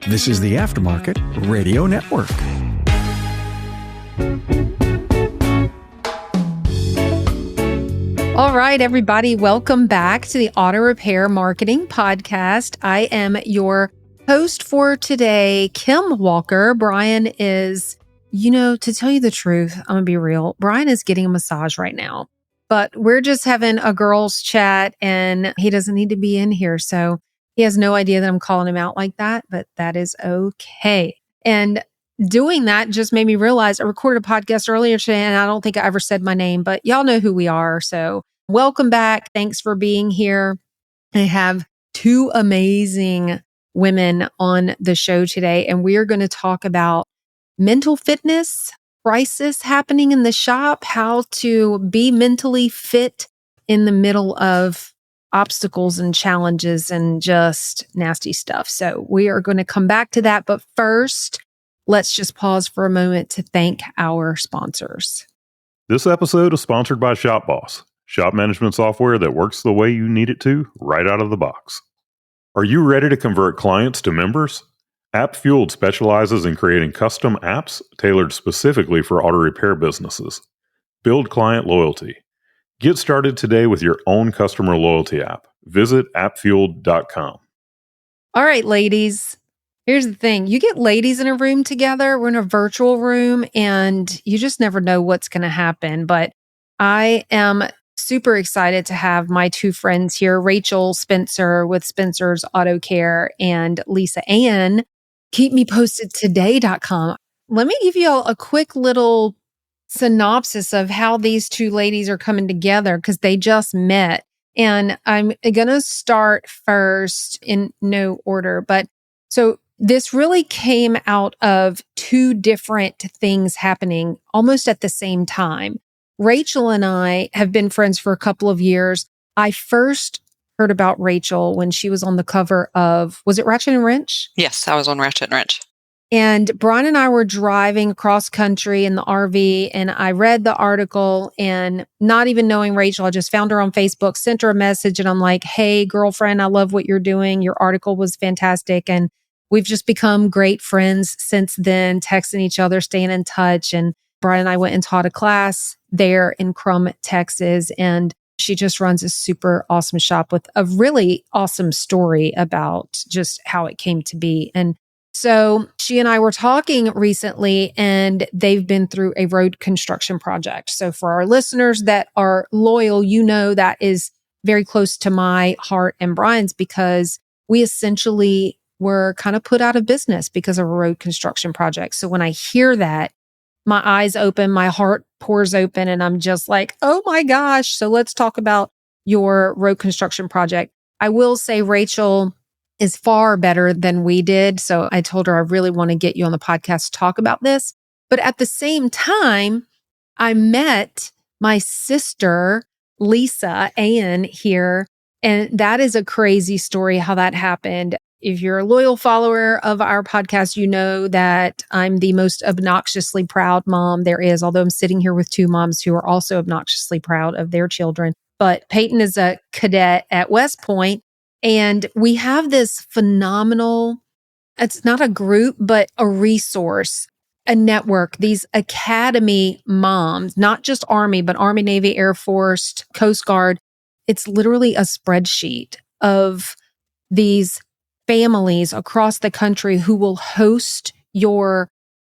This is the Aftermarket Radio Network. All right, everybody, welcome back to the Auto Repair Marketing Podcast. I am your host for today, Kim Walker. Brian is, to tell you the truth, I'm going to be real. Brian is getting a massage right now, but we're just having a girls chat and he doesn't need to be in here. So he has no idea that I'm calling him out like that, but that is okay. And doing that just made me realize I recorded a podcast earlier today and I don't think I ever said my name, but y'all know who we are. So welcome back. Thanks for being here. I have two amazing women on the show today, and we are going to talk about mental fitness crisis happening in the shop, how to be mentally fit in the middle of obstacles and challenges and just nasty stuff. So we are going to come back to that. But first, let's just pause for a moment to thank our sponsors. This episode is sponsored by ShopBoss, shop management software that works the way you need it to right out of the box. Are you ready to convert clients to members? AppFueled specializes in creating custom apps tailored specifically for auto repair businesses. Build client loyalty. Get started today with your own customer loyalty app. Visit AppFueled.com. All right, ladies. Here's the thing. You get ladies in a room together. We're in a virtual room and you just never know what's going to happen. But I am super excited to have my two friends here, Rachel Spencer with Spencer's Auto Care and Leisa Ann, keepmeposted.today.com. Let me give you all a quick little synopsis of how these two ladies are coming together because they just met. And I'm going to start first in no order. But so this really came out of two different things happening almost at the same time. Rachel and I have been friends for a couple of years. I first heard about Rachel when she was on the cover of, was it Ratchet and Wrench? Yes, I was on Ratchet and Wrench. And Brian and I were driving across country in the RV and I read the article and not even knowing Rachel, I just found her on Facebook, sent her a message and I'm like, hey, girlfriend, I love what you're doing. Your article was fantastic. And we've just become great friends since then, texting each other, staying in touch. And Brian and I went and taught a class there in Crum, Texas. And she just runs a super awesome shop with a really awesome story about just how it came to be. And so she and I were talking recently and they've been through a road construction project. So for our listeners that are loyal, that is very close to my heart and Brian's because we essentially were kind of put out of business because of a road construction project. So when I hear that, my eyes open, my heart pours open, and I'm just like, oh my gosh. So let's talk about your road construction project. I will say Rachel is far better than we did. So I told her I really want to get you on the podcast to talk about this. But at the same time, I met my sister, Leisa Ann, here. And that is a crazy story how that happened. If you're a loyal follower of our podcast, you know that I'm the most obnoxiously proud mom there is, although I'm sitting here with two moms who are also obnoxiously proud of their children. But Peyton is a cadet at West Point, and we have this phenomenal, it's not a group, but a resource, a network, these academy moms, not just Army, but Army, Navy, Air Force, Coast Guard. It's literally a spreadsheet of these families across the country who will host your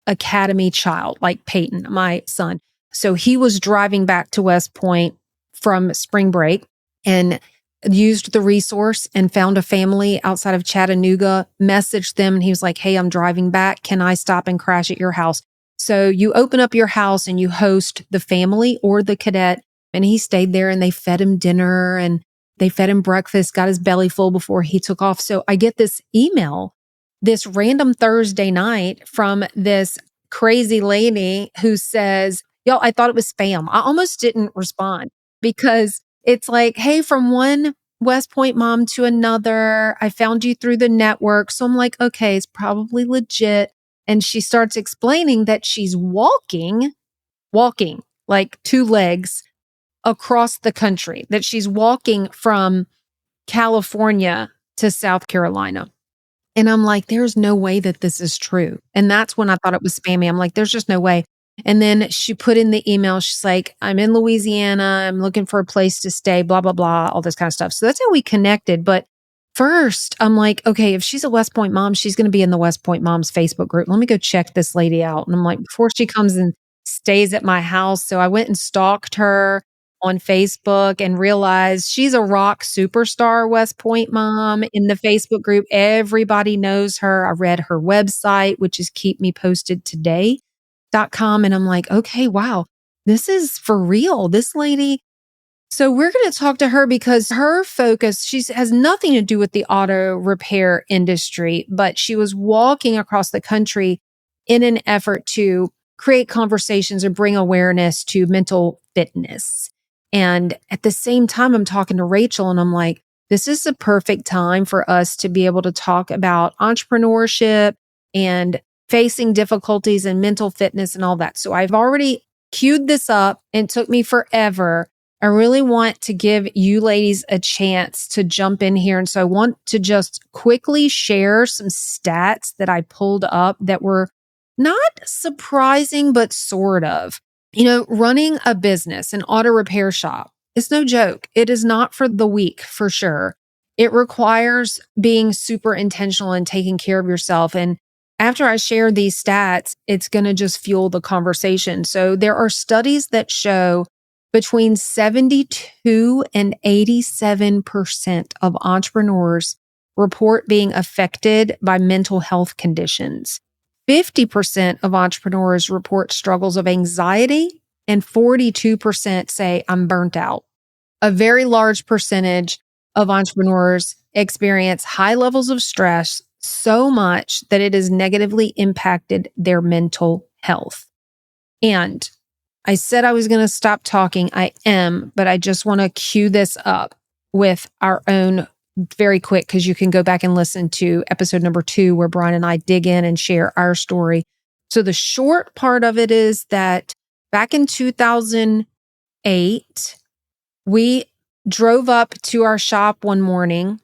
academy child, like Peyton, my son. So he was driving back to West Point from spring break and used the resource and found a family outside of Chattanooga, messaged them, and he was like, hey, I'm driving back. Can I stop and crash at your house? So you open up your house and you host the family or the cadet, and he stayed there and they fed him dinner and they fed him breakfast, got his belly full before he took off. So I get this email, this random Thursday night from this crazy lady who says, y'all, I thought it was spam. I almost didn't respond because it's like, hey, from one West Point mom to another, I found you through the network. So I'm like, okay, it's probably legit. And she starts explaining that she's walking like two legs across the country, that she's walking from California to South Carolina. And I'm like, there's no way that this is true. And that's when I thought it was spammy. I'm like, there's just no way. And then she put in the email, she's like, I'm in Louisiana. I'm looking for a place to stay, blah, blah, blah, all this kind of stuff. So that's how we connected. But first, I'm like, okay, if she's a West Point mom, she's going to be in the West Point Moms Facebook group. Let me go check this lady out. And I'm like, before she comes and stays at my house. So I went and stalked her on Facebook and realized she's a rock superstar West Point mom in the Facebook group. Everybody knows her. I read her website, which is keepmepostedtoday.com. And I'm like, okay, wow, this is for real. This lady. So we're going to talk to her because her focus, she has nothing to do with the auto repair industry, but she was walking across the country in an effort to create conversations or bring awareness to mental fitness. And at the same time, I'm talking to Rachel and I'm like, this is the perfect time for us to be able to talk about entrepreneurship and facing difficulties in mental fitness and all that. So I've already queued this up and it took me forever. I really want to give you ladies a chance to jump in here. And so I want to just quickly share some stats that I pulled up that were not surprising, but sort of. Running a business, an auto repair shop, it's no joke. It is not for the weak, for sure. It requires being super intentional and taking care of yourself. And after I share these stats, it's going to just fuel the conversation. So there are studies that show between 72 and 87% of entrepreneurs report being affected by mental health conditions. 50% of entrepreneurs report struggles of anxiety, and 42% say, I'm burnt out. A very large percentage of entrepreneurs experience high levels of stress, so much that it has negatively impacted their mental health. And I said I was going to stop talking. I am, but I just want to cue this up with our own very quick, because you can go back and listen to episode number 2 where Brian and I dig in and share our story. So the short part of it is that back in 2008, we drove up to our shop one morning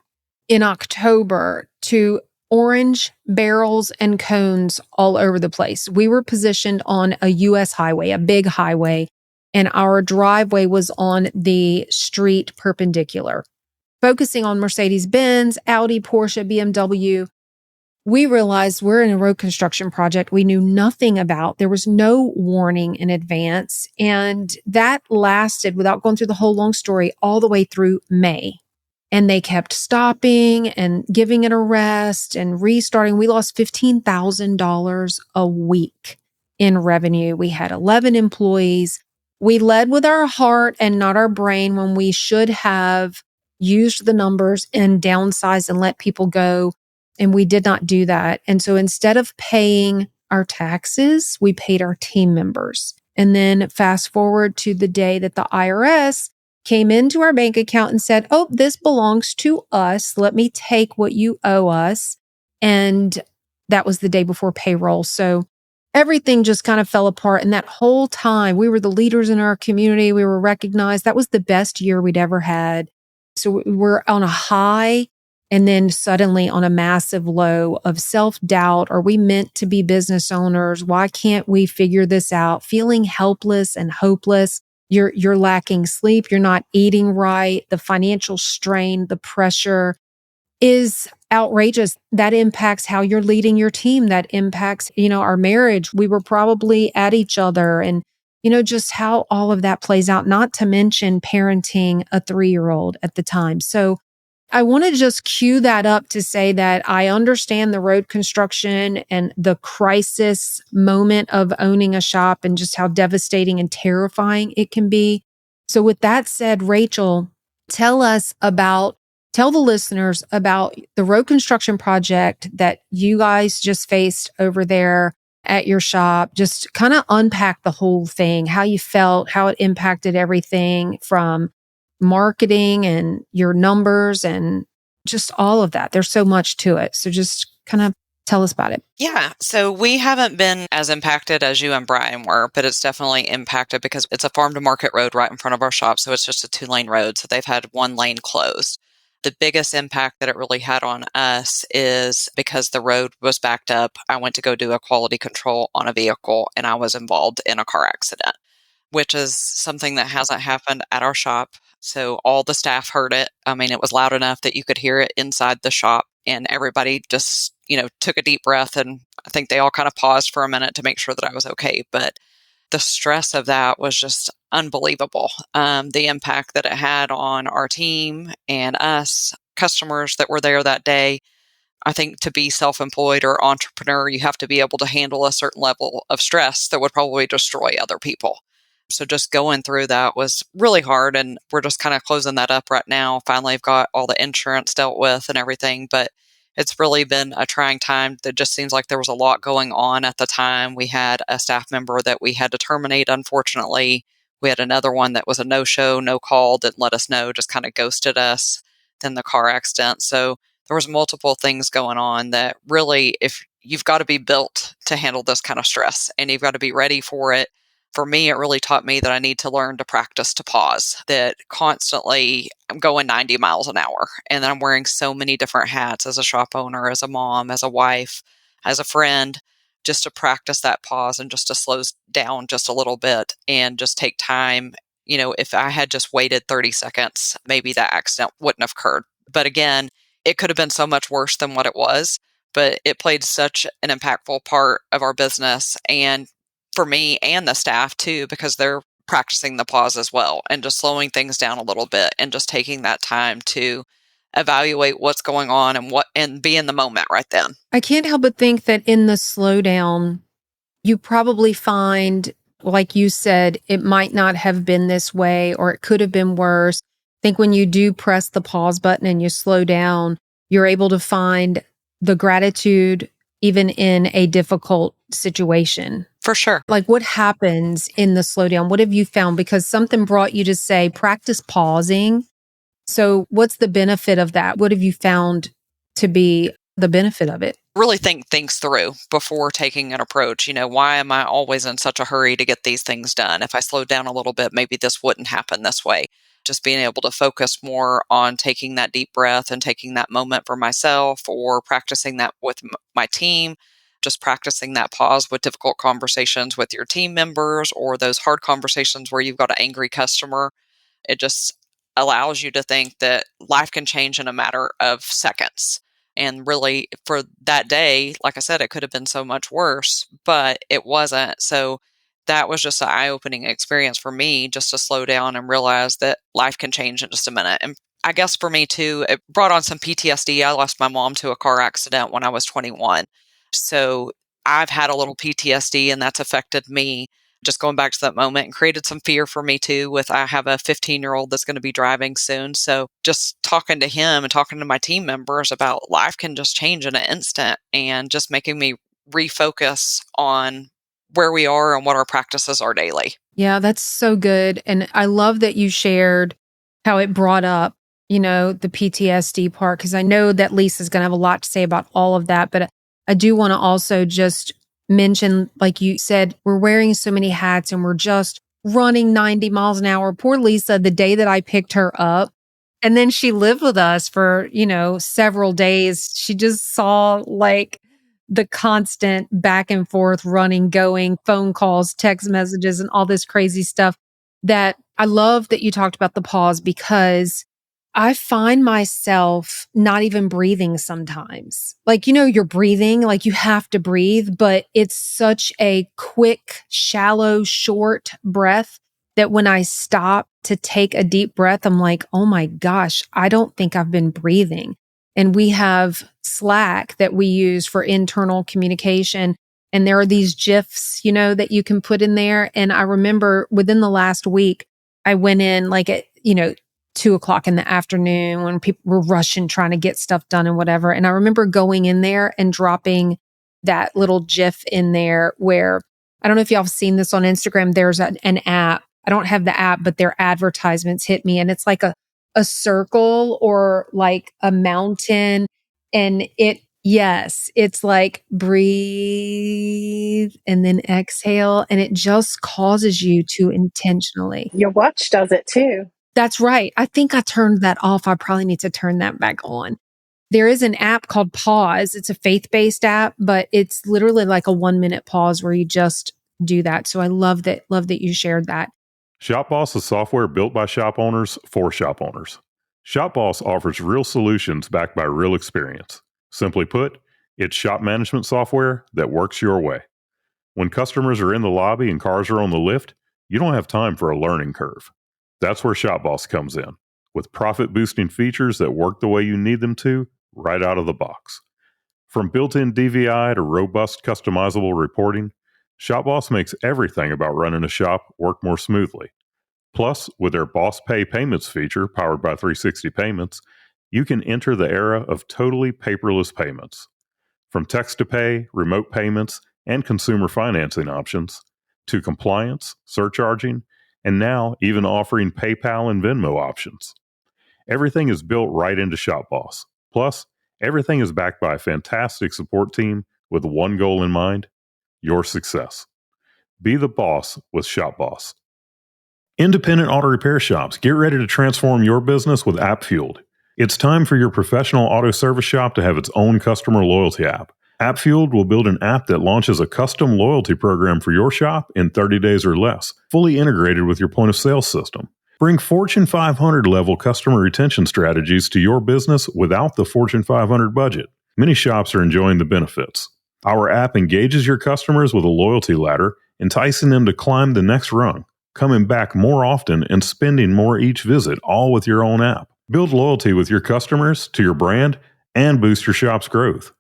in October to orange barrels and cones all over the place. We were positioned on a US highway, a big highway, and our driveway was on the street perpendicular. Focusing on Mercedes-Benz, Audi, Porsche, BMW, we realized we're in a road construction project we knew nothing about. There was no warning in advance. And that lasted, without going through the whole long story, all the way through May. And they kept stopping and giving it a rest and restarting. We lost $15,000 a week in revenue. We had 11 employees. We led with our heart and not our brain when we should have used the numbers and downsized and let people go. And we did not do that. And so instead of paying our taxes, we paid our team members. And then fast forward to the day that the IRS came into our bank account and said, oh, this belongs to us. Let me take what you owe us. And that was the day before payroll. So everything just kind of fell apart. And that whole time, we were the leaders in our community. We were recognized. That was the best year we'd ever had. So we're on a high and then suddenly on a massive low of self-doubt. Are we meant to be business owners? Why can't we figure this out? Feeling helpless and hopeless. You're lacking sleep. You're not eating right. The financial strain, the pressure is outrageous. That impacts how you're leading your team. That impacts, our marriage. We were probably at each other and, just how all of that plays out, not to mention parenting a 3-year-old at the time. So I want to just cue that up to say that I understand the road construction and the crisis moment of owning a shop and just how devastating and terrifying it can be. So with that said, Rachel, tell the listeners about the road construction project that you guys just faced over there at your shop. Just kind of unpack the whole thing, how you felt, how it impacted everything from marketing and your numbers and just all of that. There's so much to it. So just kind of tell us about it. Yeah. So we haven't been as impacted as you and Brian were, but it's definitely impacted because it's a farm to market road right in front of our shop. So it's just a 2-lane road. So they've had 1 lane closed. The biggest impact that it really had on us is because the road was backed up. I went to go do a quality control on a vehicle and I was involved in a car accident, which is something that hasn't happened at our shop. So all the staff heard it. I mean, it was loud enough that you could hear it inside the shop, and everybody just, took a deep breath. And I think they all kind of paused for a minute to make sure that I was okay. But the stress of that was just unbelievable. The impact that it had on our team and us, customers that were there that day. I think to be self-employed or entrepreneur, you have to be able to handle a certain level of stress that would probably destroy other people. So just going through that was really hard. And we're just kind of closing that up right now. Finally, I've got all the insurance dealt with and everything, but it's really been a trying time. That just seems like there was a lot going on at the time. We had a staff member that we had to terminate, unfortunately. We had another one that was a no-show, no call, didn't let us know, just kind of ghosted us. Then the car accident. So there was multiple things going on that really, if you've got to be built to handle this kind of stress and you've got to be ready for it. For me, it really taught me that I need to learn to practice to pause, that constantly I'm going 90 miles an hour and then I'm wearing so many different hats as a shop owner, as a mom, as a wife, as a friend, just to practice that pause and just to slow down just a little bit and just take time. If I had just waited 30 seconds, maybe that accident wouldn't have occurred. But again, it could have been so much worse than what it was, but it played such an impactful part of our business and for me and the staff too, because they're practicing the pause as well and just slowing things down a little bit and just taking that time to evaluate what's going on and be in the moment right then. I can't help but think that in the slowdown, you probably find, like you said, it might not have been this way or it could have been worse. I think when you do press the pause button and you slow down, you're able to find the gratitude even in a difficult situation. For sure. Like what happens in the slowdown? What have you found? Because something brought you to say, practice pausing. So what's the benefit of that? What have you found to be the benefit of it? Really think things through before taking an approach. Why am I always in such a hurry to get these things done? If I slowed down a little bit, maybe this wouldn't happen this way. Just being able to focus more on taking that deep breath and taking that moment for myself or practicing that with my team. Just practicing that pause with difficult conversations with your team members or those hard conversations where you've got an angry customer. It just allows you to think that life can change in a matter of seconds. And really, for that day, like I said, it could have been so much worse, but it wasn't. So that was just an eye-opening experience for me, just to slow down and realize that life can change in just a minute. And I guess for me too, it brought on some PTSD. I lost my mom to a car accident when I was 21. So I've had a little PTSD and that's affected me. Just going back to that moment and created some fear for me too I have a 15-year-old that's going to be driving soon. So just talking to him and talking to my team members about life can just change in an instant and just making me refocus on where we are and what our practices are daily. Yeah, that's so good. And I love that you shared how it brought up, the PTSD part, because I know that Lisa's going to have a lot to say about all of that. But I do want to also just mention, like you said, we're wearing so many hats and we're just running 90 miles an hour. Poor Lisa, the day that I picked her up, and then she lived with us for, several days. She just saw like the constant back and forth running, going, phone calls, text messages, and all this crazy stuff. That I love that you talked about the pause, because I find myself not even breathing sometimes. Like, you're breathing, like you have to breathe, but it's such a quick, shallow, short breath that when I stop to take a deep breath, I'm like, oh my gosh, I don't think I've been breathing. And we have Slack that we use for internal communication. And there are these GIFs, that you can put in there. And I remember within the last week, I went in like at, 2:00 in the afternoon when people were rushing, trying to get stuff done and whatever. And I remember going in there and dropping that little GIF in there where, I don't know if y'all have seen this on Instagram. There's an app. I don't have the app, but their advertisements hit me. And it's like a circle or like a mountain. And it's like breathe and then exhale. And it just causes you to intentionally. Your watch does it too. That's right. I think I turned that off. I probably need to turn that back on. There is an app called Pause. It's a faith-based app, but it's literally like a 1-minute pause where you just do that. So I love that you shared that. ShopBoss is software built by shop owners for shop owners. ShopBoss offers real solutions backed by real experience. Simply put, it's shop management software that works your way. When customers are in the lobby and cars are on the lift, you don't have time for a learning curve. That's where ShopBoss comes in, with profit-boosting features that work the way you need them to right out of the box. From built-in DVI to robust customizable reporting, ShopBoss makes everything about running a shop work more smoothly. Plus, with their Boss Pay Payments feature powered by 360 Payments, you can enter the era of totally paperless payments. From text-to-pay, remote payments, and consumer financing options, to compliance, surcharging, and now even offering PayPal and Venmo options. Everything is built right into ShopBoss. Plus, everything is backed by a fantastic support team with one goal in mind: your success. Be the boss with ShopBoss. Independent auto repair shops, get ready to transform your business with AppFueled. It's time for your professional auto service shop to have its own customer loyalty app. AppFueled will build an app that launches a custom loyalty program for your shop in 30 days or less, fully integrated with your point of sale system. Bring Fortune 500 level customer retention strategies to your business without the Fortune 500 budget. Many shops are enjoying the benefits. Our app engages your customers with a loyalty ladder, enticing them to climb the next rung, coming back more often and spending more each visit, all with your own app. Build loyalty with your customers to your brand and boost your shop's growth.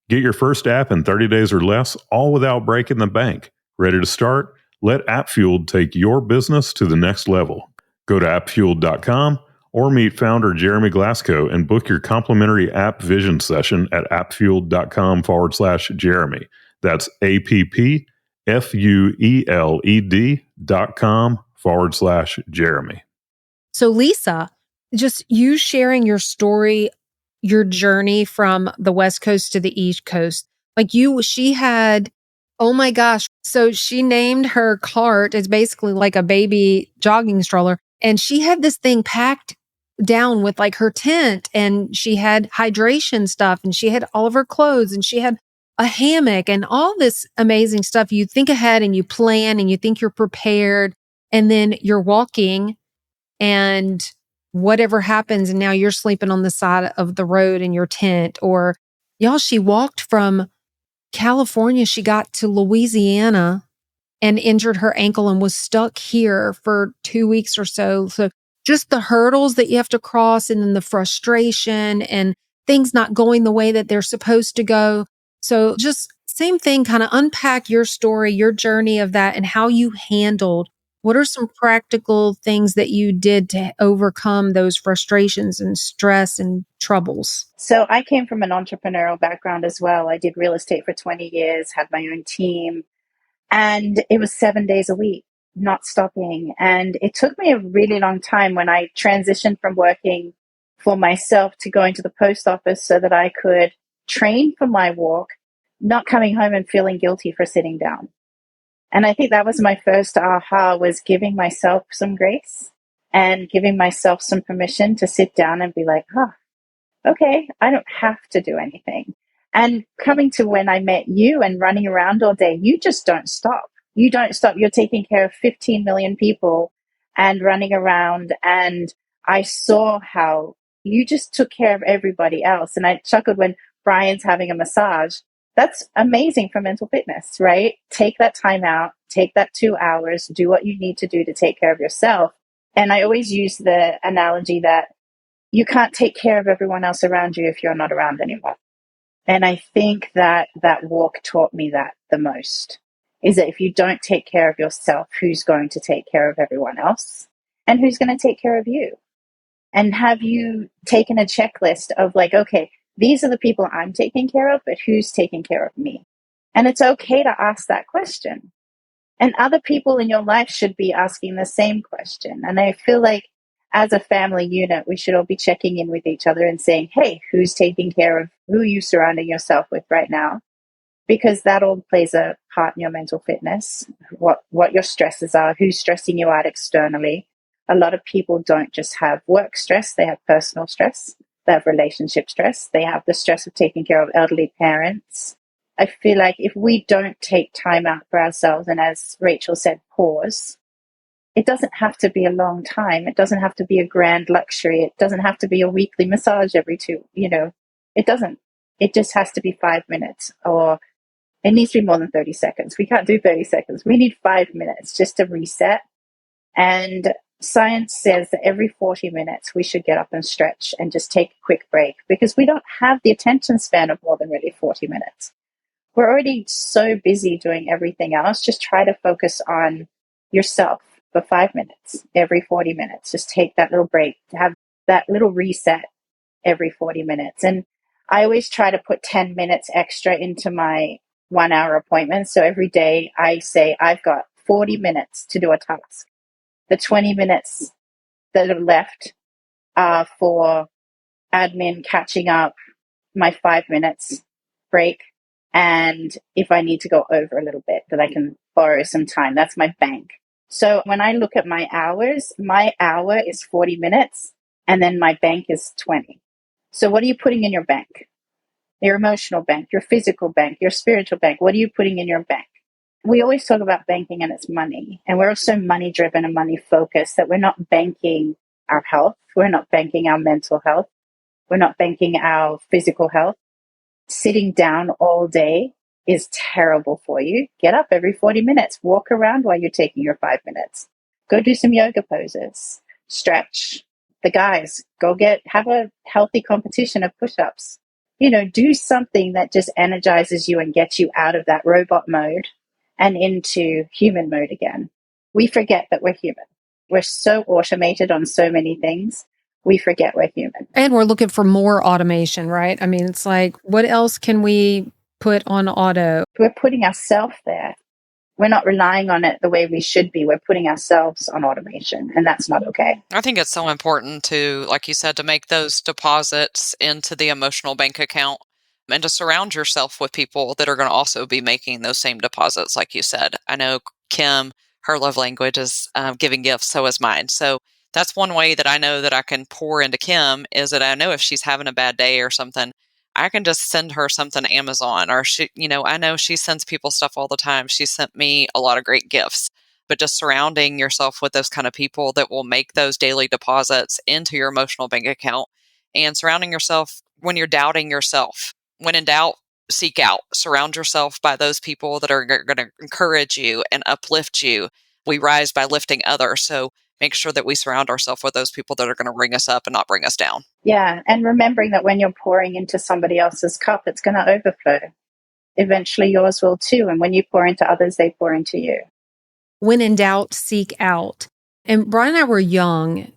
Get your first app in 30 days or less, all without breaking the bank. Ready to start? Let AppFueled take your business to the next level. Go to AppFueled.com or meet founder Jeremy Glasgow and book your complimentary app vision session at appfueled.com/Jeremy. That's AppFueled.com/Jeremy. So Lisa, just you sharing your story, your journey from the West Coast to the East Coast, she had, oh my gosh. So she named her cart, it's basically like a baby jogging stroller. And she had this thing packed down with like her tent, and she had hydration stuff, and she had all of her clothes, and she had a hammock and all this amazing stuff. You think ahead and you plan and you think you're prepared, and then you're walking and whatever happens, and now you're sleeping on the side of the road in your tent. Or y'all, she walked from California, she got to Louisiana and injured her ankle and was stuck here for 2 weeks or so. So just the hurdles that you have to cross, and then the frustration and things not going the way that they're supposed to go. So just same thing, kind of unpack your story, your journey of that, and how you handled. What are some practical things that you did to overcome those frustrations and stress and troubles? So I came from an entrepreneurial background as well. I did real estate for 20 years, had my own team, and it was 7 days a week, not stopping. And it took me a really long time when I transitioned from working for myself to going to the post office so that I could train for my walk, not coming home and feeling guilty for sitting down. And I think that was my first aha, was giving myself some grace and giving myself some permission to sit down and be like, okay, I don't have to do anything. And coming to when I met you and running around all day, you just don't stop. You don't stop. You're taking care of 15 million people and running around. And I saw how you just took care of everybody else. And I chuckled when Brian's having a massage. That's amazing for mental fitness, right? Take that time out, take that 2 hours, do what you need to do to take care of yourself. And I always use the analogy that you can't take care of everyone else around you if you're not around anyone. And I think that that walk taught me that the most, is that if you don't take care of yourself, who's going to take care of everyone else? And who's going to take care of you? And have you taken a checklist of like, okay, these are the people I'm taking care of, but who's taking care of me? And it's okay to ask that question. And other people in your life should be asking the same question. And I feel like as a family unit, we should all be checking in with each other and saying, hey, who's taking care of who are you surrounding yourself with right now? Because that all plays a part in your mental fitness, what your stresses are, who's stressing you out externally, A lot of people don't just have work stress, they have personal stress, they have relationship stress, they have the stress of taking care of elderly parents. I feel like if we don't take time out for ourselves, and as Rachel said, pause, it doesn't have to be a long time. It doesn't have to be a grand luxury. It doesn't have to be a weekly massage every it doesn't. It just has to be 5 minutes, or it needs to be more than 30 seconds. We can't do 30 seconds. We need 5 minutes just to reset. And science says that every 40 minutes we should get up and stretch and just take a quick break, because we don't have the attention span of more than really 40 minutes. We're already so busy doing everything else. Just try to focus on yourself for 5 minutes every 40 minutes. Just take that little break, to have that little reset every 40 minutes. And I always try to put 10 minutes extra into my 1 hour appointments. So every day I say I've got 40 minutes to do a task. The 20 minutes that are left are for admin, catching up, my 5 minutes break. And if I need to go over a little bit, that I can borrow some time. That's my bank. So when I look at my hours, my hour is 40 minutes and then my bank is 20. So what are you putting in your bank? Your emotional bank, your physical bank, your spiritual bank. What are you putting in your bank? We always talk about banking and it's money. And we're so money driven and money focused that we're not banking our health. We're not banking our mental health. We're not banking our physical health. Sitting down all day is terrible for you. Get up every 40 minutes. Walk around while you're taking your 5 minutes. Go do some yoga poses. Stretch. The guys, have a healthy competition of push-ups. Do something that just energizes you and gets you out of that robot mode and into human mode again. We forget that we're human. We're so automated on so many things. We forget we're human. And we're looking for more automation, right? I mean, it's like, what else can we put on auto? We're putting ourselves there. We're not relying on it the way we should be. We're putting ourselves on automation, and that's not okay. I think it's so important to, like you said, to make those deposits into the emotional bank account and to surround yourself with people that are going to also be making those same deposits, like you said. I know Kim, her love language is giving gifts, so is mine. So that's one way that I know that I can pour into Kim, is that I know if she's having a bad day or something, I can just send her something Amazon, or I know she sends people stuff all the time. She sent me a lot of great gifts, but just surrounding yourself with those kind of people that will make those daily deposits into your emotional bank account, and surrounding yourself when you're doubting yourself. When in doubt, seek out. Surround yourself by those people that are going to encourage you and uplift you. We rise by lifting others. So make sure that we surround ourselves with those people that are going to bring us up and not bring us down. Yeah. And remembering that when you're pouring into somebody else's cup, it's going to overflow. Eventually yours will too. And when you pour into others, they pour into you. When in doubt, seek out. And Brian and I were young.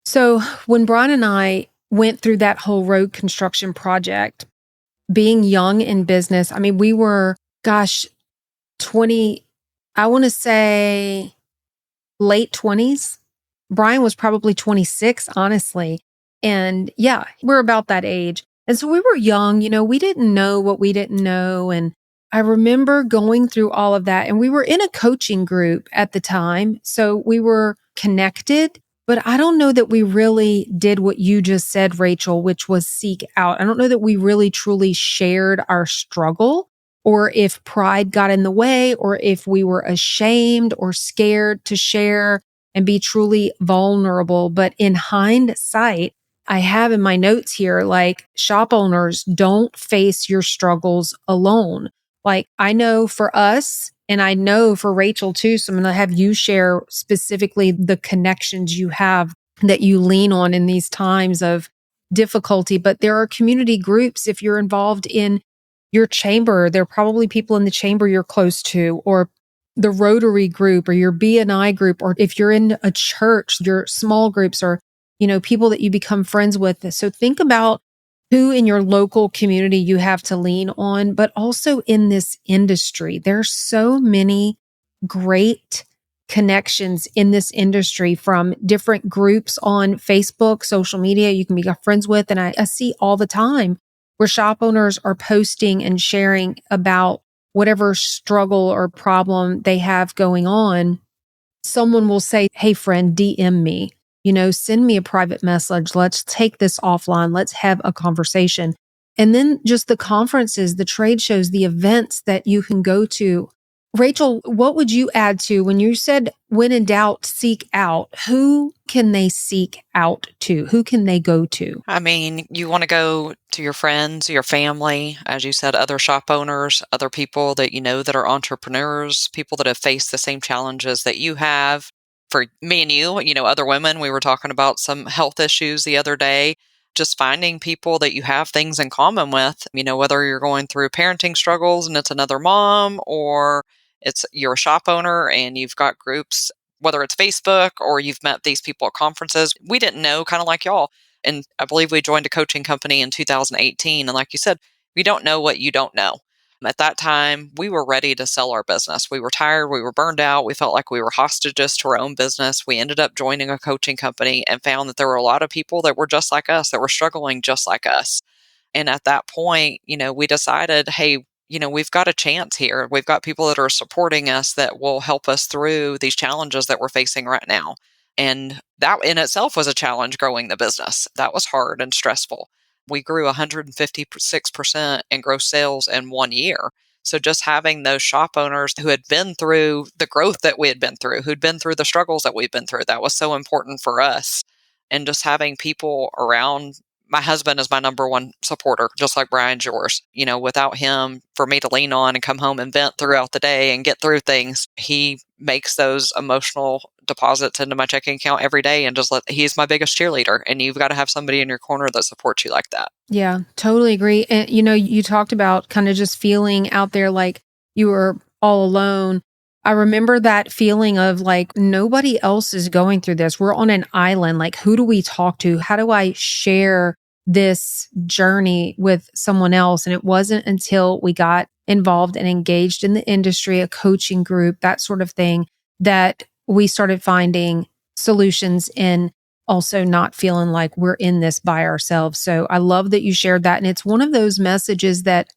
So when Brian and I went through that whole road construction project, being young in business, I mean, we were, 20, I want to say late 20s. Brian was probably 26, honestly. And yeah, we're about that age. And so we were young, we didn't know what we didn't know. And I remember going through all of that, and we were in a coaching group at the time. So we were connected, but I don't know that we really did what you just said, Rachel, which was seek out. I don't know that we really truly shared our struggle, or if pride got in the way, or if we were ashamed or scared to share and be truly vulnerable. But in hindsight, I have in my notes here, like, shop owners, don't face your struggles alone. Like, I know for us, and I know for Rachel too, so I'm going to have you share specifically the connections you have that you lean on in these times of difficulty. But there are community groups. If you're involved in your chamber, there are probably people in the chamber you're close to, or the Rotary group, or your BNI group, or if you're in a church, your small groups, or, people that you become friends with. So think about who in your local community you have to lean on, but also in this industry. There's so many great connections in this industry from different groups on Facebook, social media you can be friends with. And I see all the time where shop owners are posting and sharing about whatever struggle or problem they have going on. someone will say, hey, friend, DM me, send me a private message. Let's take this offline. Let's have a conversation. And then just the conferences, the trade shows, the events that you can go to. Rachel, what would you add to when you said, when in doubt, seek out? Who can they seek out to? Who can they go to? I mean, you want to go to your friends, your family, as you said, other shop owners, other people that you know that are entrepreneurs, people that have faced the same challenges that you have. For me and you, other women, we were talking about some health issues the other day. Just finding people that you have things in common with, whether you're going through parenting struggles and it's another mom, or you're a shop owner and you've got groups, whether it's Facebook or you've met these people at conferences. We didn't know, kind of like y'all. And I believe we joined a coaching company in 2018. And like you said, we don't know what you don't know. At that time, we were ready to sell our business. We were tired. We were burned out. We felt like we were hostages to our own business. We ended up joining a coaching company and found that there were a lot of people that were just like us, that were struggling just like us. And at that point, we decided, hey, we've got a chance here. We've got people that are supporting us that will help us through these challenges that we're facing right now. And that in itself was a challenge, growing the business. That was hard and stressful. We grew 156% in gross sales in 1 year. So just having those shop owners who had been through the growth that we had been through, who'd been through the struggles that we've been through, that was so important for us. And just having people around. My husband is my number one supporter, just like Brian's yours. Without him, for me to lean on and come home and vent throughout the day and get through things, he makes those emotional deposits into my checking account every day, and he's my biggest cheerleader. And you've got to have somebody in your corner that supports you like that. Yeah, totally agree. And, you talked about kind of just feeling out there like you were all alone. I remember that feeling of like, nobody else is going through this. We're on an island. Like, who do we talk to? How do I share this journey with someone else? And it wasn't until we got involved and engaged in the industry, a coaching group, that sort of thing, that we started finding solutions in also not feeling like we're in this by ourselves. So I love that you shared that. And it's one of those messages that,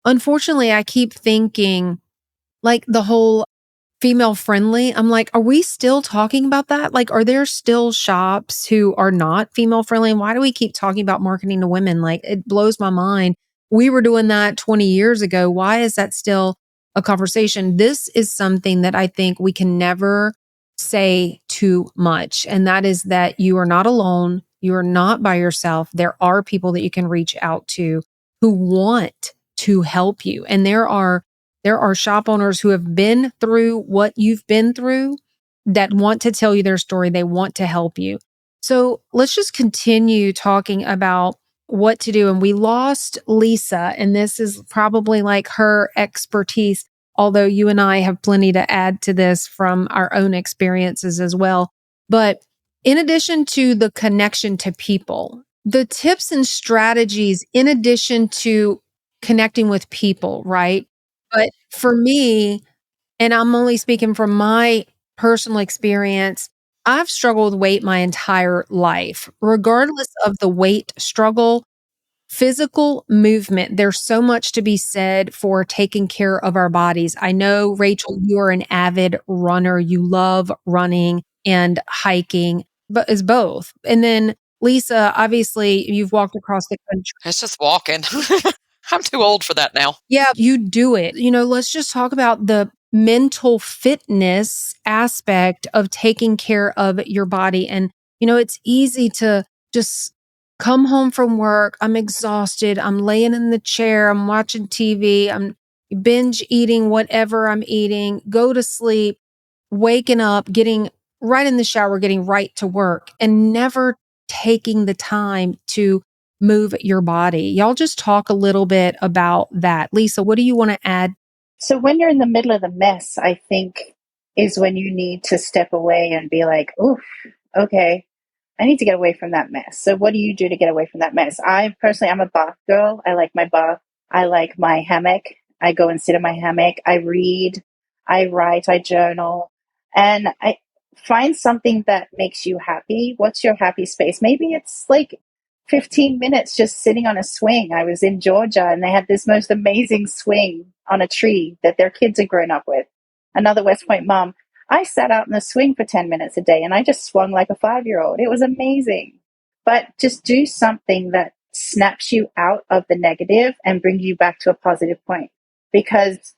unfortunately, I keep thinking, like the whole female friendly. I'm like, are we still talking about that? Like, are there still shops who are not female friendly? And why do we keep talking about marketing to women? Like, it blows my mind. We were doing that 20 years ago. Why is that still a conversation? This is something that I think we can never say too much. And that is that you are not alone. You are not by yourself. There are people that you can reach out to who want to help you. And there are shop owners who have been through what you've been through that want to tell you their story. They want to help you. So let's just continue talking about what to do. And we lost Lisa, and this is probably like her expertise, although you and I have plenty to add to this from our own experiences as well. But in addition to the connection to people, the tips and strategies, in addition to connecting with people, right? But for me, and I'm only speaking from my personal experience, I've struggled with weight my entire life. Regardless of the weight struggle, physical movement, there's so much to be said for taking care of our bodies. I know, Rachel, you are an avid runner. You love running and hiking, but it's both. And then Lisa, obviously, you've walked across the country. It's just walking. I'm too old for that now. Yeah, you do it. Let's just talk about the mental fitness aspect of taking care of your body. And, it's easy to just come home from work. I'm exhausted. I'm laying in the chair. I'm watching TV. I'm binge eating whatever I'm eating, go to sleep, waking up, getting right in the shower, getting right to work, and never taking the time to move your body. Y'all just talk a little bit about that. Lisa, what do you want to add? So when you're in the middle of the mess, I think is when you need to step away and be like, oof, okay, I need to get away from that mess. So what do you do to get away from that mess? I'm a bath girl. I like my bath. I like my hammock. I go and sit in my hammock. I read, I write, I journal, and I find something that makes you happy. What's your happy space? Maybe it's like 15 minutes just sitting on a swing. I was in Georgia and they had this most amazing swing on a tree that their kids had grown up with. Another West Point mom. I sat out in the swing for 10 minutes a day and I just swung like a 5-year-old. It was amazing. But just do something that snaps you out of the negative and brings you back to a positive point, because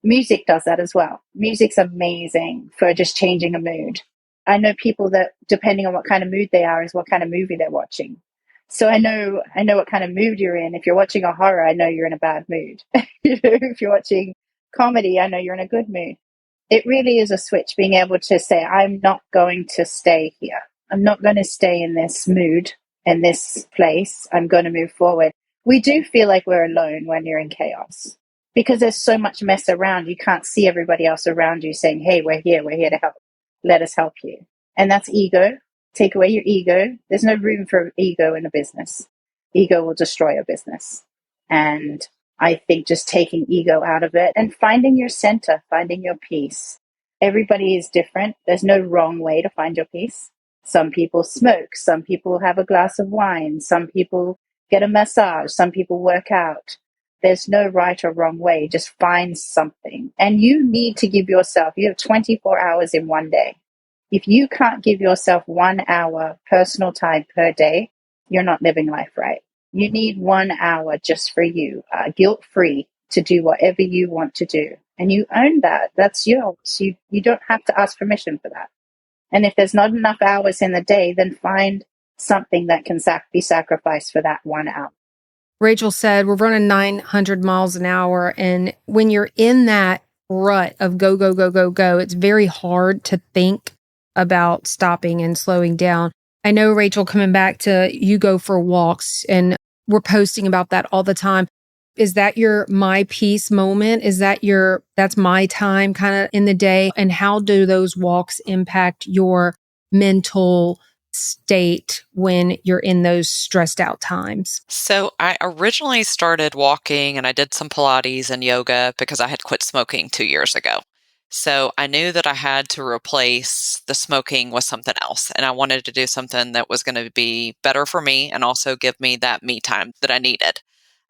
music does that as well. Music's amazing for just changing a mood. I know people that, depending on what kind of mood they are, is what kind of movie they're watching. So I know what kind of mood you're in. If you're watching a horror, I know you're in a bad mood. If you're watching comedy, I know you're in a good mood. It really is a switch, being able to say, I'm not going to stay here. I'm not going to stay in this mood, in this place. I'm going to move forward. We do feel like we're alone when you're in chaos, because there's so much mess around. You can't see everybody else around you saying, hey, we're here to help. Let us help you. And that's ego. Take away your ego. There's no room for ego in a business. Ego will destroy a business. And I think just taking ego out of it and finding your center, finding your peace. Everybody is different. There's no wrong way to find your peace. Some people smoke. Some people have a glass of wine. Some people get a massage. Some people work out. There's no right or wrong way. Just find something. And you need to give yourself, you have 24 hours in one day. If you can't give yourself 1 hour personal time per day, you're not living life right. You need 1 hour just for you, guilt-free, to do whatever you want to do. And you own that. That's yours. You don't have to ask permission for that. And if there's not enough hours in the day, then find something that can be sacrificed for that 1 hour. Rachel said, we're running 900 miles an hour. And when you're in that rut of go, go, go, go, go, it's very hard to think about stopping and slowing down. I know, Rachel, coming back to you go for walks, and we're posting about that all the time. Is that your my peace moment? Is that that's my time kind of in the day? And how do those walks impact your mental state when you're in those stressed out times? So I originally started walking and I did some Pilates and yoga because I had quit smoking 2 years ago. So I knew that I had to replace the smoking with something else. And I wanted to do something that was going to be better for me and also give me that me time that I needed.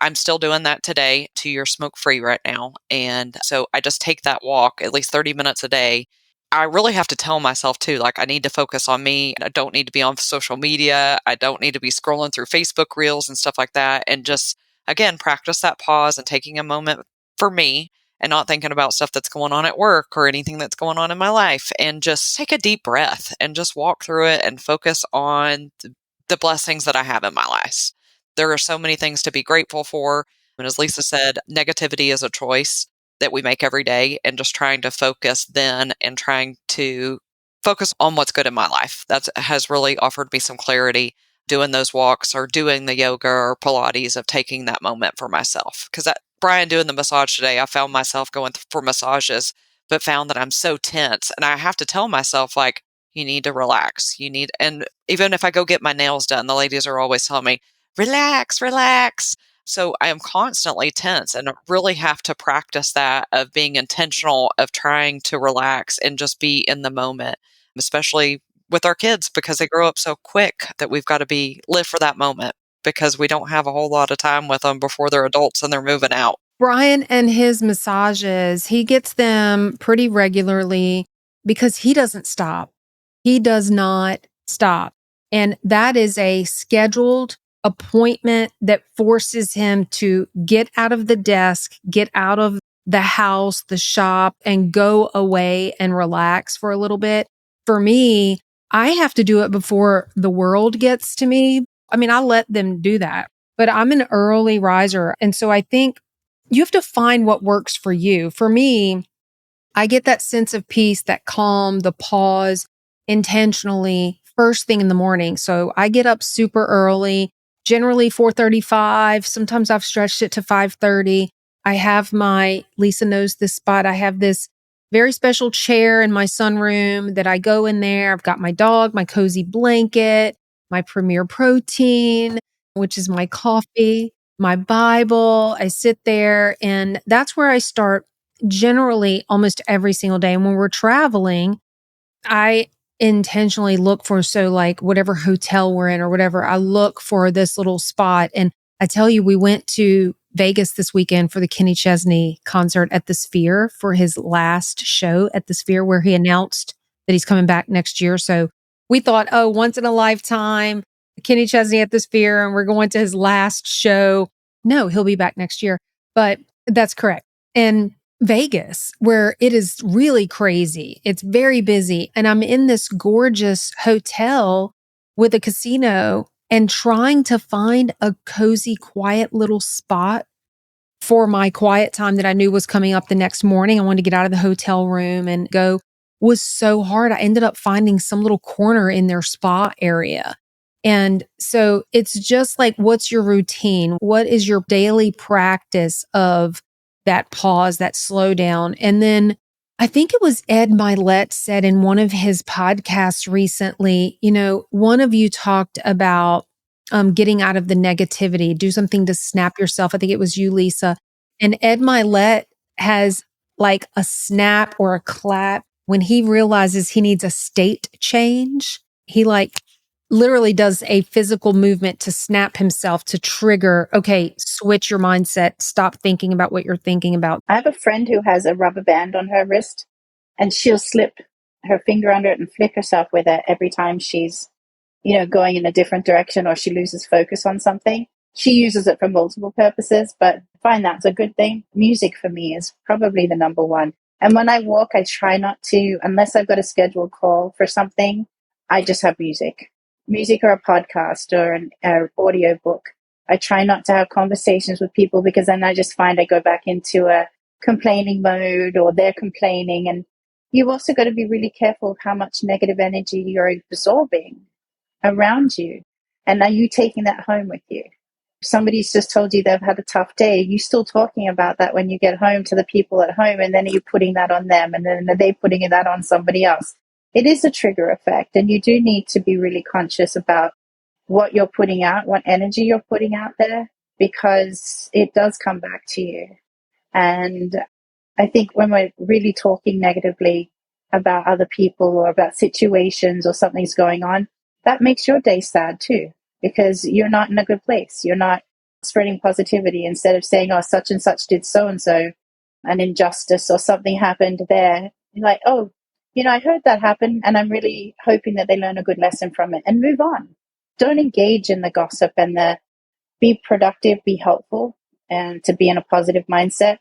I'm still doing that today. 2 years smoke free right now. And so I just take that walk at least 30 minutes a day. I really have to tell myself too, like, I need to focus on me. I don't need to be on social media. I don't need to be scrolling through Facebook reels and stuff like that. And just, again, practice that pause and taking a moment for me and not thinking about stuff that's going on at work or anything that's going on in my life, and just take a deep breath and just walk through it and focus on the blessings that I have in my life. There are so many things to be grateful for. And as Lisa said, negativity is a choice that we make every day, and just trying to focus then and trying to focus on what's good in my life. That has really offered me some clarity doing those walks or doing the yoga or Pilates, of taking that moment for myself. Because Brian, doing the massage today, I found myself going for massages, but found that I'm so tense. And I have to tell myself, like, you need to relax. And even if I go get my nails done, the ladies are always telling me, relax, relax. So I am constantly tense, and really have to practice that, of being intentional, of trying to relax and just be in the moment, especially with our kids, because they grow up so quick that we've got to live for that moment, because we don't have a whole lot of time with them before they're adults and they're moving out. Brian and his massages, he gets them pretty regularly because he doesn't stop. He does not stop. And that is a scheduled appointment that forces him to get out of the desk, get out of the house, the shop, and go away and relax for a little bit. For me, I have to do it before the world gets to me. I mean, I let them do that, but I'm an early riser. And so I think you have to find what works for you. For me, I get that sense of peace, that calm, the pause intentionally first thing in the morning. So I get up super early, generally 4:35. Sometimes I've stretched it to 5:30. I have Lisa knows this spot. I have this very special chair in my sunroom that I go in there. I've got my dog, my cozy blanket, my Premier Protein, which is my coffee, my Bible. I sit there, and that's where I start generally almost every single day. And when we're traveling, I intentionally look for, so like whatever hotel we're in or whatever, I look for this little spot. And I tell you, we went to Vegas this weekend for the Kenny Chesney concert at the Sphere for his last show at the Sphere, where he announced that he's coming back next year. So we thought, oh, once in a lifetime, Kenny Chesney at the Sphere, and we're going to his last show. No, he'll be back next year. But that's correct. And Vegas, where it is really crazy. It's very busy. And I'm in this gorgeous hotel with a casino and trying to find a cozy, quiet little spot for my quiet time that I knew was coming up the next morning. I wanted to get out of the hotel room and go. Was so hard. I ended up finding some little corner in their spa area. And so it's just like, what's your routine? What is your daily practice of that pause, that slow down? And then I think it was Ed Milet said in one of his podcasts recently, one of you talked about getting out of the negativity, do something to snap yourself. I think it was you, Lisa. And Ed Milet has like a snap or a clap when he realizes he needs a state change. He literally does a physical movement to snap himself to trigger, okay, switch your mindset, stop thinking about what you're thinking about. I have a friend who has a rubber band on her wrist, and she'll slip her finger under it and flick herself with it every time she's, going in a different direction or she loses focus on something. She uses it for multiple purposes, but I find that's a good thing. Music for me is probably the number one. And when I walk, I try not to, unless I've got a scheduled call for something, I just have music or a podcast or an audio book. I try not to have conversations with people because then I just find I go back into a complaining mode or they're complaining. And you've also got to be really careful of how much negative energy you're absorbing around you. And are you taking that home with you? Somebody's just told you they've had a tough day. You're still talking about that when you get home to the people at home, and then you're putting that on them, and then are they putting that on somebody else? It is a trigger effect, and you do need to be really conscious about what you're putting out, what energy you're putting out there, because it does come back to you. And I think when we're really talking negatively about other people or about situations or something's going on, that makes your day sad too, because you're not in a good place. You're not spreading positivity. Instead of saying, oh, such and such did so-and-so, an injustice or something happened there. You're like, oh, I heard that happen, and I'm really hoping that they learn a good lesson from it and move on. Don't engage in the gossip and be productive, be helpful, and to be in a positive mindset.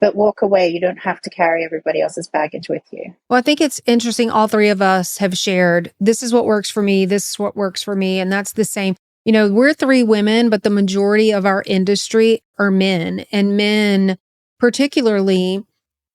But walk away. You don't have to carry everybody else's baggage with you. Well, I think it's interesting. All three of us have shared, this is what works for me. This is what works for me. And that's the same. We're three women, but the majority of our industry are men, and men particularly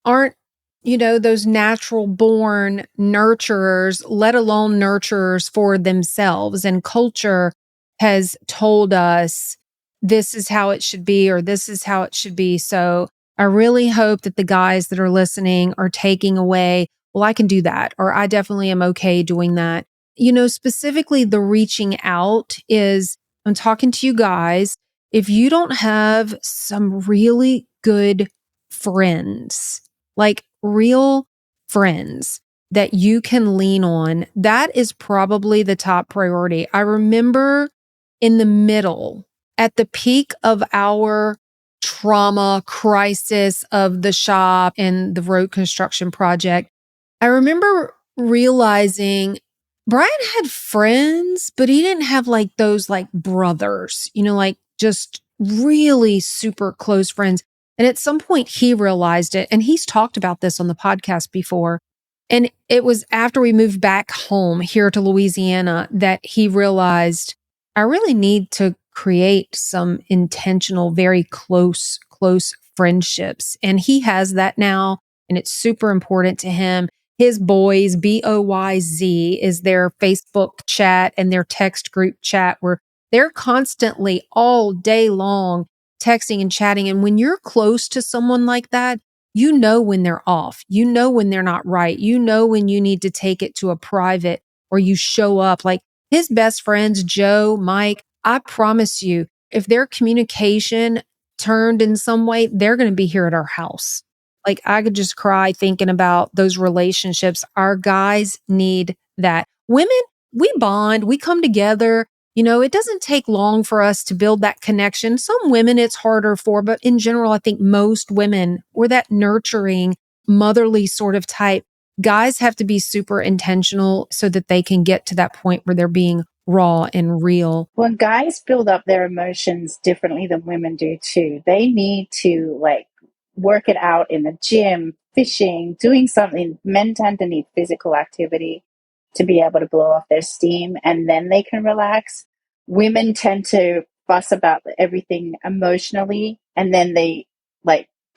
aren't, those natural born nurturers, let alone nurturers for themselves. And culture has told us this is how it should be, or this is how it should be. So I really hope that the guys that are listening are taking away, well, I can do that, or I definitely am okay doing that. Specifically the reaching out is, I'm talking to you guys. If you don't have some really good friends, like real friends that you can lean on, that is probably the top priority. I remember in the middle, at the peak of our trauma crisis of the shop and the road construction project, I remember realizing Brian had friends, but he didn't have like those like brothers, like just really super close friends. And at some point he realized it, and he's talked about this on the podcast before. And it was after we moved back home here to Louisiana that he realized I really need to create some intentional, very close friendships. And he has that now, and it's super important to him. His boys, BOYZ, is their Facebook chat and their text group chat where they're constantly all day long texting and chatting. And when you're close to someone like that, you know when they're off. You know when they're not right. You know when you need to take it to a private or you show up. Like his best friends, Joe, Mike, I promise you, if their communication turned in some way, they're going to be here at our house. Like I could just cry thinking about those relationships. Our guys need that. Women, we bond, we come together. it doesn't take long for us to build that connection. Some women it's harder for, but in general, I think most women, we're that nurturing, motherly sort of type. Guys have to be super intentional so that they can get to that point where they're being raw and real. Well, guys build up their emotions differently than women do too. They need to work it out in the gym, fishing, doing something. Men tend to need physical activity to be able to blow off their steam, and then they can relax. Women tend to fuss about everything emotionally, and then they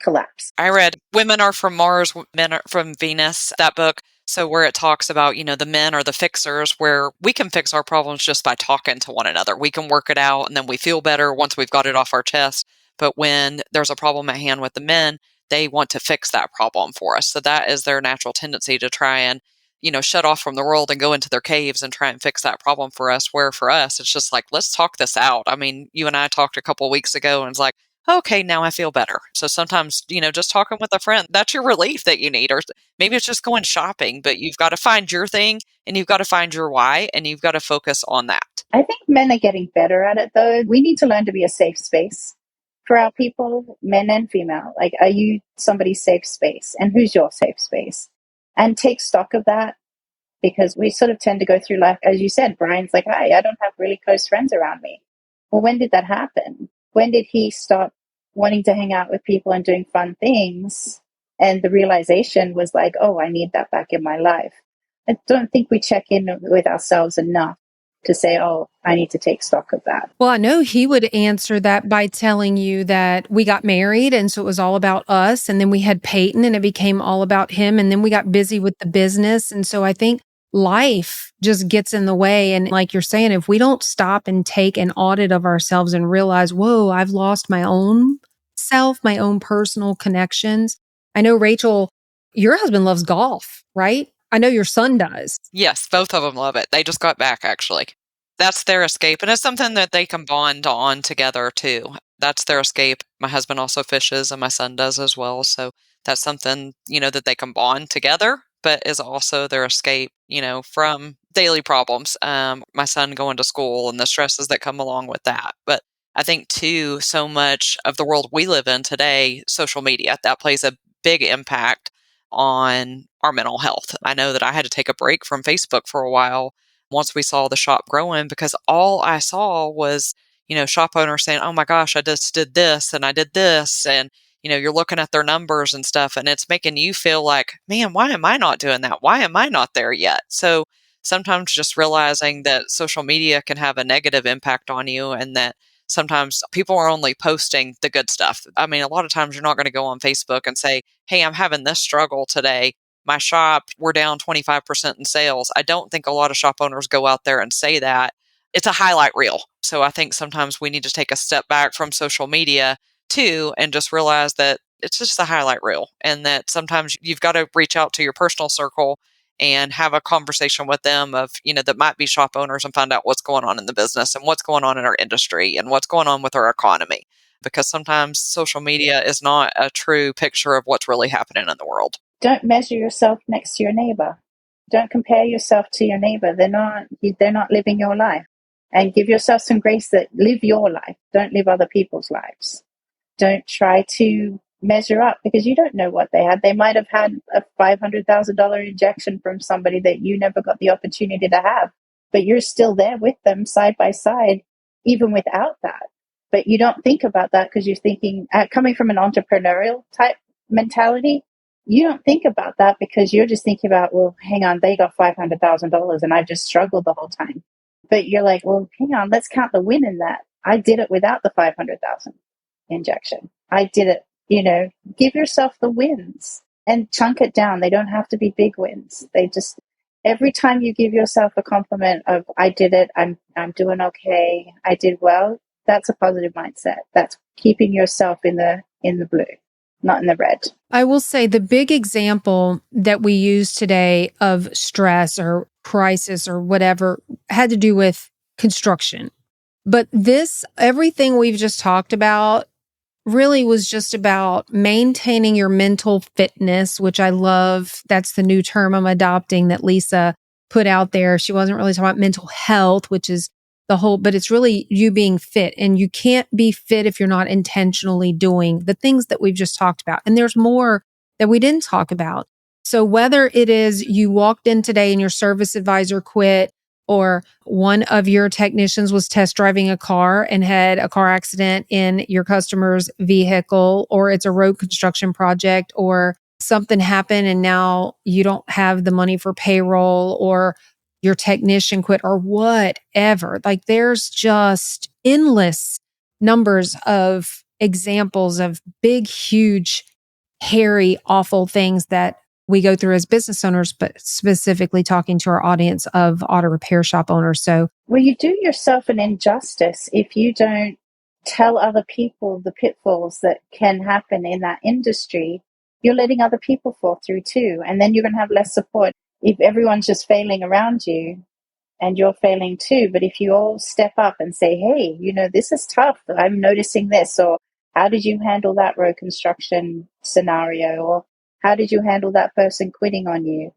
collapse. I read Women Are From Mars, Men Are From Venus, that book. So where it talks about, the men are the fixers, where we can fix our problems just by talking to one another. We can work it out and then we feel better once we've got it off our chest. But when there's a problem at hand with the men, they want to fix that problem for us. So that is their natural tendency to try and, shut off from the world and go into their caves and try and fix that problem for us. Where for us, it's just like, let's talk this out. I mean, you and I talked a couple of weeks ago and it's like, okay, now I feel better. So sometimes, just talking with a friend, that's your relief that you need. Or maybe it's just going shopping, but you've got to find your thing and you've got to find your why and you've got to focus on that. I think men are getting better at it though. We need to learn to be a safe space for our people, men and female. Are you somebody's safe space? And who's your safe space? And take stock of that, because we sort of tend to go through life, as you said, Brian's like, hi, I don't have really close friends around me. Well, when did that happen? When did he stop wanting to hang out with people and doing fun things? And the realization was like, oh, I need that back in my life. I don't think we check in with ourselves enough to say, oh, I need to take stock of that. Well, I know he would answer that by telling you that we got married and so it was all about us. And then we had Peyton and it became all about him. And then we got busy with the business. And so I think life just gets in the way. And like you're saying, if we don't stop and take an audit of ourselves and realize, whoa, I've lost my own self, my own personal connections. I know, Rachel, your husband loves golf, right? I know your son does. Yes, both of them love it. They just got back, actually. That's their escape. And it's something that they can bond on together, too. That's their escape. My husband also fishes and my son does as well. So that's something, that they can bond together, but is also their escape, from daily problems. My son going to school and the stresses that come along with that. But I think, too, so much of the world we live in today, social media, that plays a big impact on our mental health. I know that I had to take a break from Facebook for a while once we saw the shop growing, because all I saw was, shop owners saying, oh my gosh, I just did this and I did this. And, you're looking at their numbers and stuff and it's making you feel like, man, why am I not doing that? Why am I not there yet? So sometimes just realizing that social media can have a negative impact on you and that sometimes people are only posting the good stuff. I mean, a lot of times you're not going to go on Facebook and say, hey, I'm having this struggle today. My shop, we're down 25% in sales. I don't think a lot of shop owners go out there and say that. It's a highlight reel. So I think sometimes we need to take a step back from social media too and just realize that it's just a highlight reel and that sometimes you've got to reach out to your personal circle and have a conversation with them of, that might be shop owners and find out what's going on in the business and what's going on in our industry and what's going on with our economy. Because sometimes social media is not a true picture of what's really happening in the world. Don't measure yourself next to your neighbor. Don't compare yourself to your neighbor. They're not living your life. And give yourself some grace that live your life. Don't live other people's lives. Don't try to measure up because you don't know what they had. They might have had a $500,000 injection from somebody that you never got the opportunity to have, but you're still there with them side by side, even without that. But you don't think about that because you're thinking, coming from an entrepreneurial type mentality, you don't think about that because you're just thinking about, well, hang on, they got $500,000 and I just struggled the whole time. But you're like, well, hang on, let's count the win in that. I did it without the 500,000 injection. I did it. Give yourself the wins and chunk it down. They don't have to be big wins. They just, every time you give yourself a compliment of, I did it, I'm doing okay, I did well, that's a positive mindset. That's keeping yourself in the blue, not in the red. I will say the big example that we use today of stress or crisis or whatever had to do with construction. But everything we've just talked about really was just about maintaining your mental fitness, which I love. That's the new term I'm adopting that Lisa put out there. She wasn't really talking about mental health, which is but it's really you being fit, and you can't be fit if you're not intentionally doing the things that we've just talked about. And there's more that we didn't talk about. So whether it is you walked in today and your service advisor quit, or one of your technicians was test driving a car and had a car accident in your customer's vehicle, or it's a road construction project, or something happened and now you don't have the money for payroll, or your technician quit, or whatever. Like, there's just endless numbers of examples of big, huge, hairy, awful things that we go through as business owners, but specifically talking to our audience of auto repair shop owners. So, well, you do yourself an injustice if you don't tell other people the pitfalls that can happen in that industry. You're letting other people fall through too. And then you're going to have less support if everyone's just failing around you and you're failing too. But if you all step up and say, hey, this is tough, I'm noticing this, or how did you handle that road construction scenario? Or how did you handle that person quitting on you?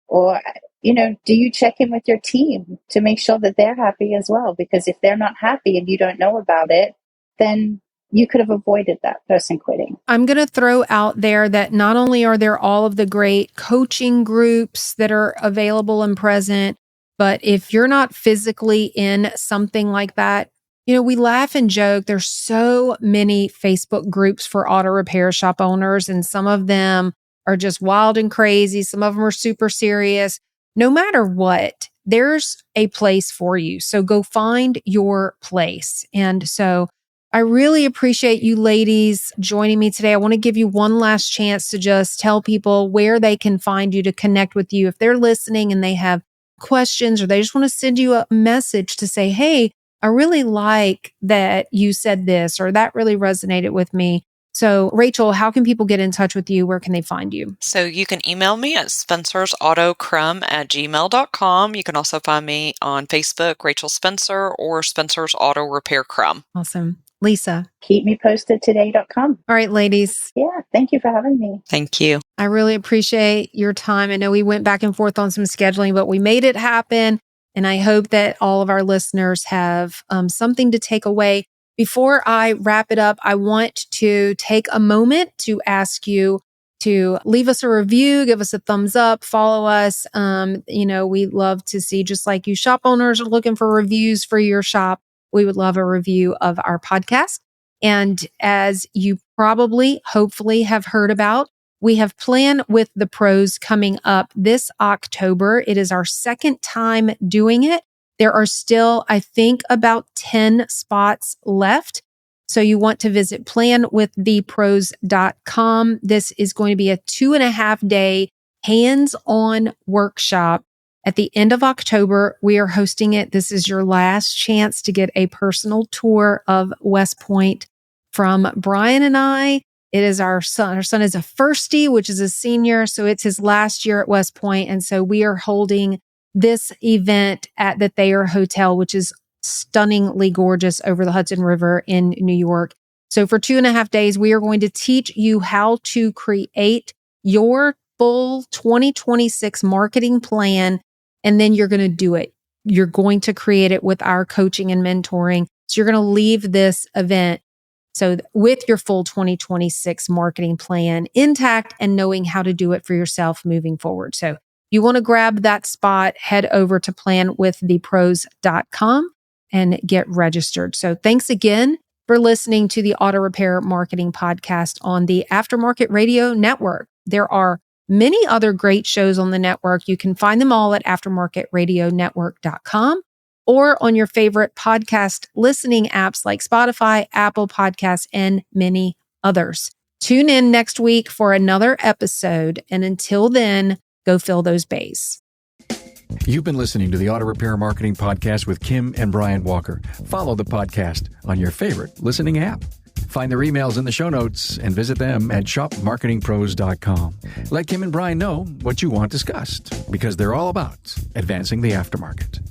Or, do you check in with your team to make sure that they're happy as well? Because if they're not happy and you don't know about it, then you could have avoided that person quitting. I'm going to throw out there that not only are there all of the great coaching groups that are available and present, but if you're not physically in something like that, we laugh and joke. There's so many Facebook groups for auto repair shop owners, and some of them are just wild and crazy. Some of them are super serious. No matter what, there's a place for you. So go find your place. And so I really appreciate you ladies joining me today. I want to give you one last chance to just tell people where they can find you, to connect with you. If they're listening and they have questions, or they just want to send you a message to say, hey, I really like that you said this, or that really resonated with me. So, Rachel, how can people get in touch with you? Where can they find you? So you can email me at spencersautocrum@gmail.com. You can also find me on Facebook, Rachel Spencer, or Spencer's Auto Repair Crum. Awesome. Lisa. KeepMePostedToday.com. All right, ladies. Yeah, thank you for having me. Thank you. I really appreciate your time. I know we went back and forth on some scheduling, but we made it happen. And I hope that all of our listeners have something to take away. Before I wrap it up, I want to take a moment to ask you to leave us a review, give us a thumbs up, follow us. We love to see, just like you shop owners are looking for reviews for your shop, we would love a review of our podcast. And as you probably, hopefully have heard about, we have Plan with the Pros coming up this October. It is our second time doing it. There are still, I think, about 10 spots left. So you want to visit planwiththepros.com. This is going to be a 2.5-day hands-on workshop. At the end of October, we are hosting it. This is your last chance to get a personal tour of West Point from Brian and I. It is our son. Our son is a firstie, which is a senior. So it's his last year at West Point. And so we are holding this event at the Thayer Hotel, which is stunningly gorgeous over the Hudson River in New York. So for 2.5 days, we are going to teach you how to create your full 2026 marketing plan. And then you're going to do it. You're going to create it with our coaching and mentoring. So you're going to leave this event with your full 2026 marketing plan intact and knowing how to do it for yourself moving forward. So you want to grab that spot, head over to planwiththepros.com and get registered. So thanks again for listening to the Auto Repair Marketing Podcast on the Aftermarket Radio Network. There are many other great shows on the network. You can find them all at aftermarketradionetwork.com or on your favorite podcast listening apps like Spotify, Apple Podcasts, and many others. Tune in next week for another episode. And until then, go fill those bays. You've been listening to the Auto Repair Marketing Podcast with Kim and Brian Walker. Follow the podcast on your favorite listening app. Find their emails in the show notes and visit them at shopmarketingpros.com. Let Kim and Brian know what you want discussed, because they're all about advancing the aftermarket.